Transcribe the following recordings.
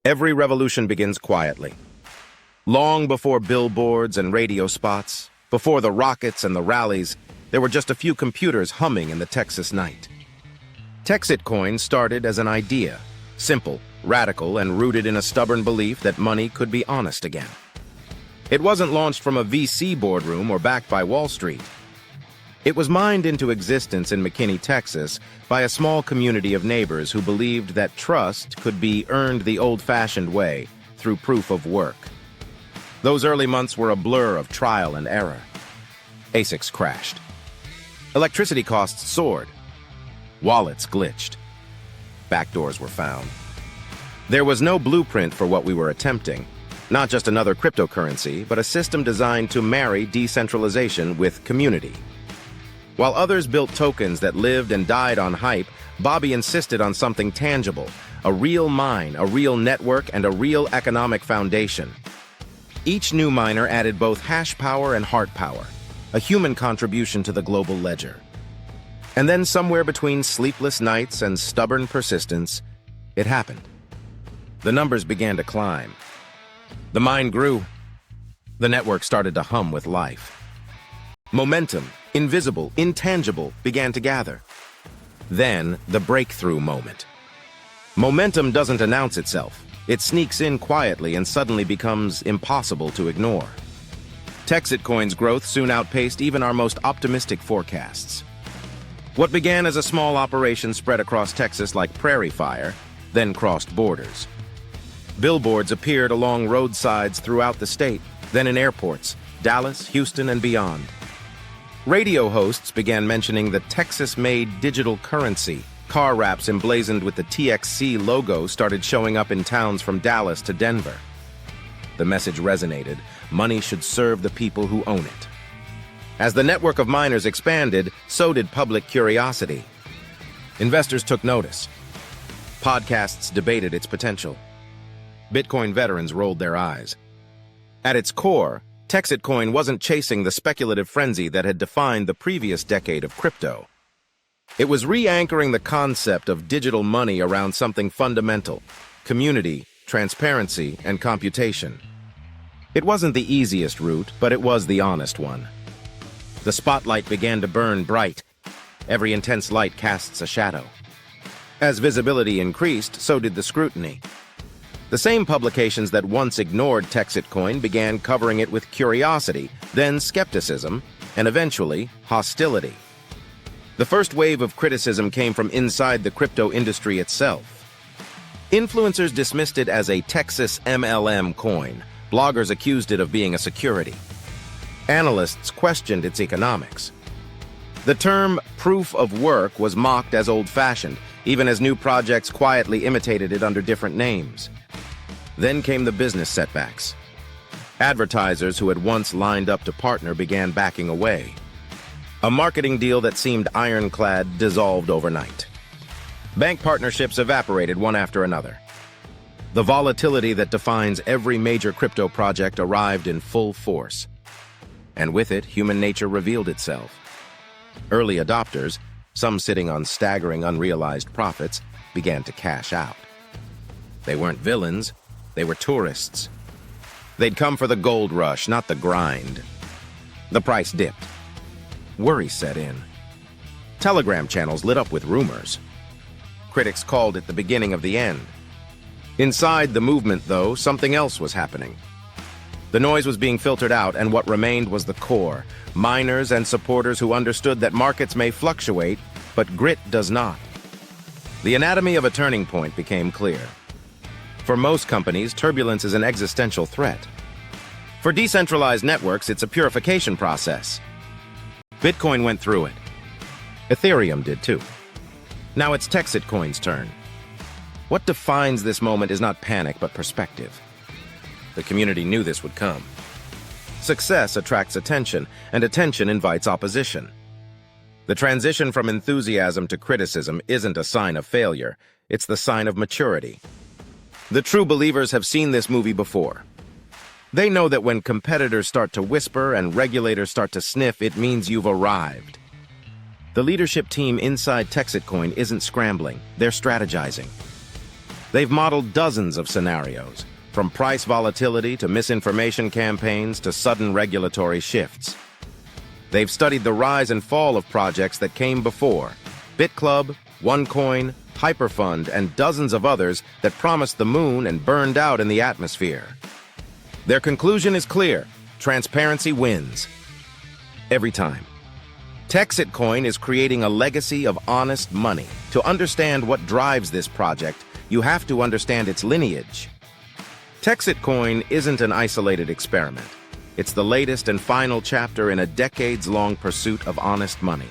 Every revolution begins quietly. Long before billboards and radio spots, before the rockets and the rallies, there were just a few computers humming in the Texas night. TEXITCoin started as an idea, simple, radical, and rooted in a stubborn belief that money could be honest again. It wasn't launched from a VC boardroom or backed by Wall Street. It was mined into existence in McKinney, Texas, by a small community of neighbors who believed that trust could be earned the old-fashioned way, through proof of work. Those early months were a blur of trial and error. ASICs crashed. Electricity costs soared. Wallets glitched. Backdoors were found. There was no blueprint for what we were attempting. Not just another cryptocurrency, but a system designed to marry decentralization with community. While others built tokens that lived and died on hype, Bobby insisted on something tangible, a real mine, a real network, and a real economic foundation. Each new miner added both hash power and heart power, a human contribution to the global ledger. And then somewhere between sleepless nights and stubborn persistence, it happened. The numbers began to climb. The mine grew. The network started to hum with life. Momentum, invisible, intangible, began to gather. Then, the breakthrough moment. Momentum doesn't announce itself. It sneaks in quietly and suddenly becomes impossible to ignore. TEXITCoin's growth soon outpaced even our most optimistic forecasts. What began as a small operation spread across Texas like prairie fire, then crossed borders. Billboards appeared along roadsides throughout the state, then in airports, Dallas, Houston, and beyond. Radio hosts began mentioning the Texas-made digital currency. Car wraps emblazoned with the TXC logo started showing up in towns from Dallas to Denver. The message resonated. Money should serve the people who own it. As the network of miners expanded, so did public curiosity. Investors took notice. Podcasts debated its potential. Bitcoin veterans rolled their eyes. At its core, TEXITCoin wasn't chasing the speculative frenzy that had defined the previous decade of crypto. It was re-anchoring the concept of digital money around something fundamental: community, transparency, and computation. It wasn't the easiest route, but it was the honest one. The spotlight began to burn bright. Every intense light casts a shadow. As visibility increased, so did the scrutiny. The same publications that once ignored TEXITCoin began covering it with curiosity, then skepticism, and eventually hostility. The first wave of criticism came from inside the crypto industry itself. Influencers dismissed it as a Texas MLM coin. Bloggers accused it of being a security. Analysts questioned its economics. The term proof of work was mocked as old-fashioned, even as new projects quietly imitated it under different names. Then came the business setbacks. Advertisers who had once lined up to partner began backing away. A marketing deal that seemed ironclad dissolved overnight. Bank partnerships evaporated one after another. The volatility that defines every major crypto project arrived in full force. And with it, human nature revealed itself. Early adopters, some sitting on staggering unrealized profits, began to cash out. They weren't villains. They were tourists. They'd come for the gold rush, not the grind. The price dipped. Worry set in. Telegram channels lit up with rumors. Critics called it the beginning of the end. Inside the movement, though, something else was happening. The noise was being filtered out, and what remained was the core. Miners and supporters who understood that markets may fluctuate, but grit does not. The anatomy of a turning point became clear. For most companies, turbulence is an existential threat. For decentralized networks, it's a purification process. Bitcoin went through it. Ethereum did too. Now it's TEXITCoin's turn. What defines this moment is not panic, but perspective. The community knew this would come. Success attracts attention, and attention invites opposition. The transition from enthusiasm to criticism isn't a sign of failure, it's the sign of maturity. The true believers have seen this movie before. They know that when competitors start to whisper and regulators start to sniff, it means you've arrived. The leadership team inside TEXITCoin isn't scrambling, they're strategizing. They've modeled dozens of scenarios, from price volatility to misinformation campaigns to sudden regulatory shifts. They've studied the rise and fall of projects that came before: BitClub, OneCoin, Hyperfund, and dozens of others that promised the moon and burned out in the atmosphere. Their conclusion is clear: transparency wins. Every time. TEXITCoin is creating a legacy of honest money. To understand what drives this project, you have to understand its lineage. TEXITCoin isn't an isolated experiment. It's the latest and final chapter in a decades-long pursuit of honest money.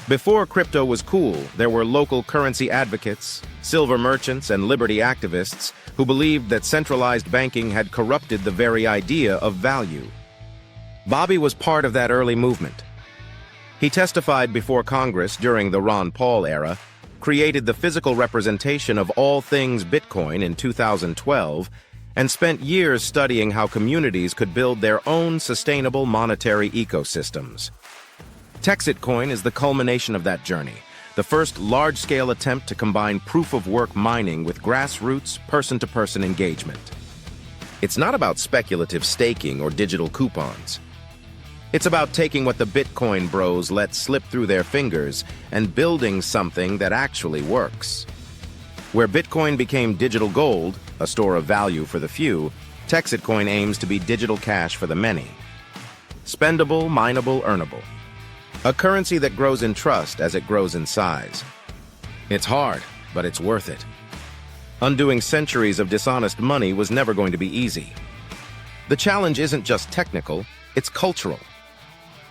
Before crypto was cool, there were local currency advocates, silver merchants, and liberty activists who believed that centralized banking had corrupted the very idea of value. Bobby was part of that early movement. He testified before Congress during the Ron Paul era, created the physical representation of all things Bitcoin in 2012, and spent years studying how communities could build their own sustainable monetary ecosystems. TEXITCoin is the culmination of that journey, the first large-scale attempt to combine proof-of-work mining with grassroots, person-to-person engagement. It's not about speculative staking or digital coupons. It's about taking what the Bitcoin bros let slip through their fingers and building something that actually works. Where Bitcoin became digital gold, a store of value for the few, TEXITCoin aims to be digital cash for the many. Spendable, mineable, earnable. A currency that grows in trust as it grows in size. It's hard, but it's worth it. Undoing centuries of dishonest money was never going to be easy. The challenge isn't just technical, it's cultural.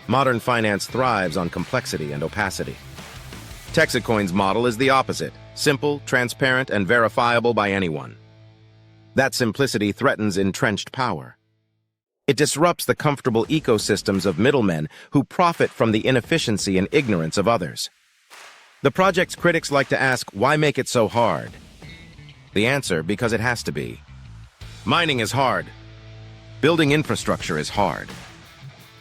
Modern finance thrives on complexity and opacity. TEXITCoin's model is the opposite: simple, transparent, and verifiable by anyone. That simplicity threatens entrenched power. It disrupts the comfortable ecosystems of middlemen who profit from the inefficiency and ignorance of others. The project's critics like to ask, why make it so hard? The answer: because it has to be. Mining is hard. Building infrastructure is hard.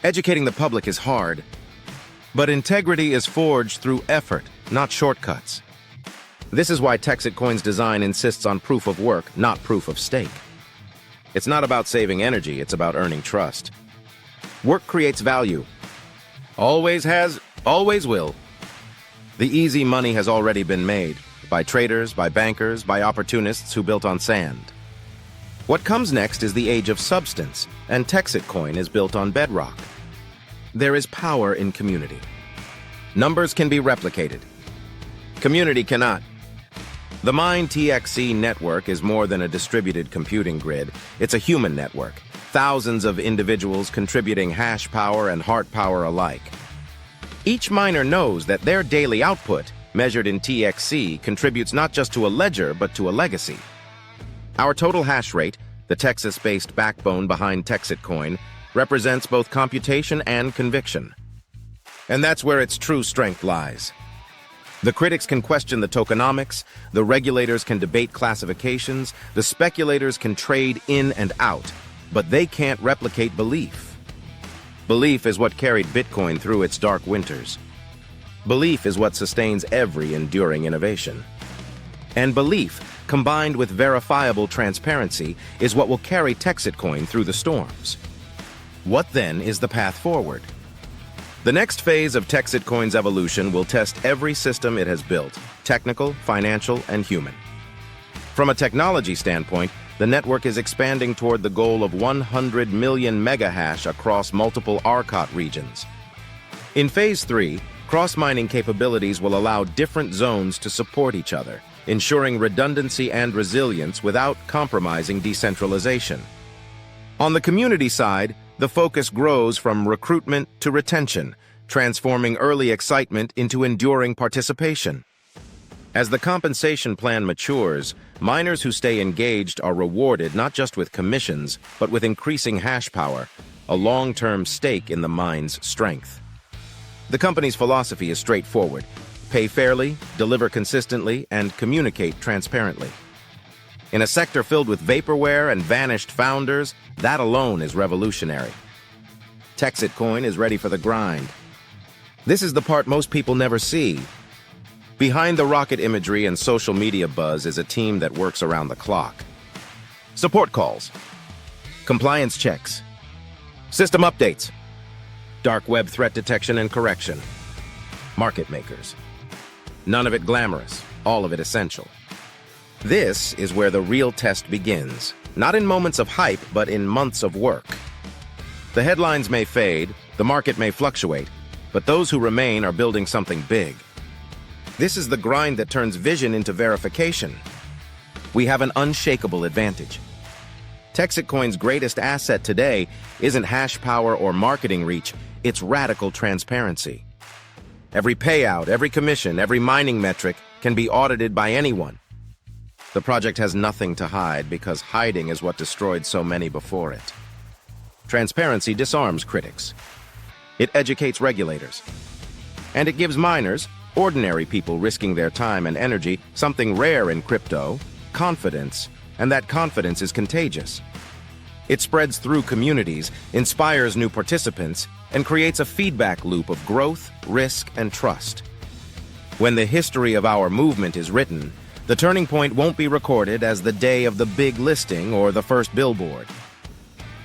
Educating the public is hard. But integrity is forged through effort, not shortcuts. This is why TEXITCoin's design insists on proof of work, not proof of stake. It's not about saving energy, it's about earning trust. Work creates value. Always has, always will. The easy money has already been made, by traders, by bankers, by opportunists who built on sand. What comes next is the age of substance, and TEXITCoin is built on bedrock. There is power in community. Numbers can be replicated. Community cannot. The Mine TXC network is more than a distributed computing grid. It's a human network, thousands of individuals contributing hash power and heart power alike. Each miner knows that their daily output, measured in TXC, contributes not just to a ledger, but to a legacy. Our total hash rate, the Texas-based backbone behind TEXITCoin, represents both computation and conviction. And that's where its true strength lies. The critics can question the tokenomics, the regulators can debate classifications, the speculators can trade in and out, but they can't replicate belief. Belief is what carried Bitcoin through its dark winters. Belief is what sustains every enduring innovation. And belief, combined with verifiable transparency, is what will carry TEXITCoin through the storms. What then is the path forward? The next phase of TEXITCoin's evolution will test every system it has built, technical, financial, and human. From a technology standpoint, the network is expanding toward the goal of 100 million megahash across multiple ERCOT regions. In Phase 3, cross-mining capabilities will allow different zones to support each other, ensuring redundancy and resilience without compromising decentralization. On the community side, the focus grows from recruitment to retention, transforming early excitement into enduring participation. As the compensation plan matures, miners who stay engaged are rewarded not just with commissions, but with increasing hash power, a long-term stake in the mine's strength. The company's philosophy is straightforward: pay fairly, deliver consistently, and communicate transparently. In a sector filled with vaporware and vanished founders, that alone is revolutionary. TEXITCoin is ready for the grind. This is the part most people never see. Behind the rocket imagery and social media buzz is a team that works around the clock. Support calls, compliance checks, system updates, dark web threat detection and correction, market makers. None of it glamorous, all of it essential. This is where the real test begins, not in moments of hype, but in months of work. The headlines may fade, the market may fluctuate, but those who remain are building something big. This is the grind that turns vision into verification. We have an unshakable advantage. TEXITCoin's greatest asset today isn't hash power or marketing reach, it's radical transparency. Every payout, every commission, every mining metric can be audited by anyone. The project has nothing to hide because hiding is what destroyed so many before it. Transparency disarms critics. It educates regulators. And it gives miners, ordinary people risking their time and energy, something rare in crypto, confidence, and that confidence is contagious. It spreads through communities, inspires new participants, and creates a feedback loop of growth, risk, and trust. When the history of our movement is written, the turning point won't be recorded as the day of the big listing or the first billboard.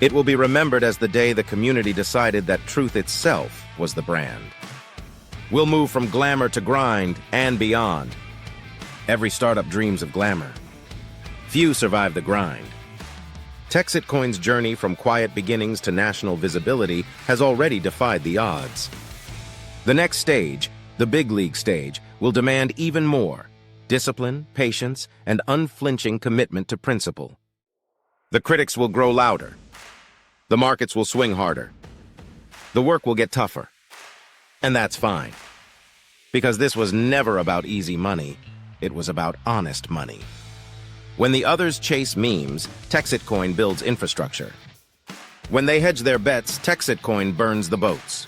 It will be remembered as the day the community decided that truth itself was the brand. We'll move from glamour to grind and beyond. Every startup dreams of glamour. Few survive the grind. TEXITCoin's journey from quiet beginnings to national visibility has already defied the odds. The next stage, the big league stage, will demand even more: discipline, patience, and unflinching commitment to principle. The critics will grow louder. The markets will swing harder. The work will get tougher. And that's fine. Because this was never about easy money. It was about honest money. When the others chase memes, TEXITCoin builds infrastructure. When they hedge their bets, TEXITCoin burns the boats.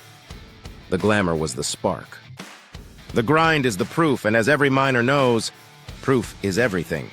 The glamour was the spark. The grind is the proof, and as every miner knows, proof is everything.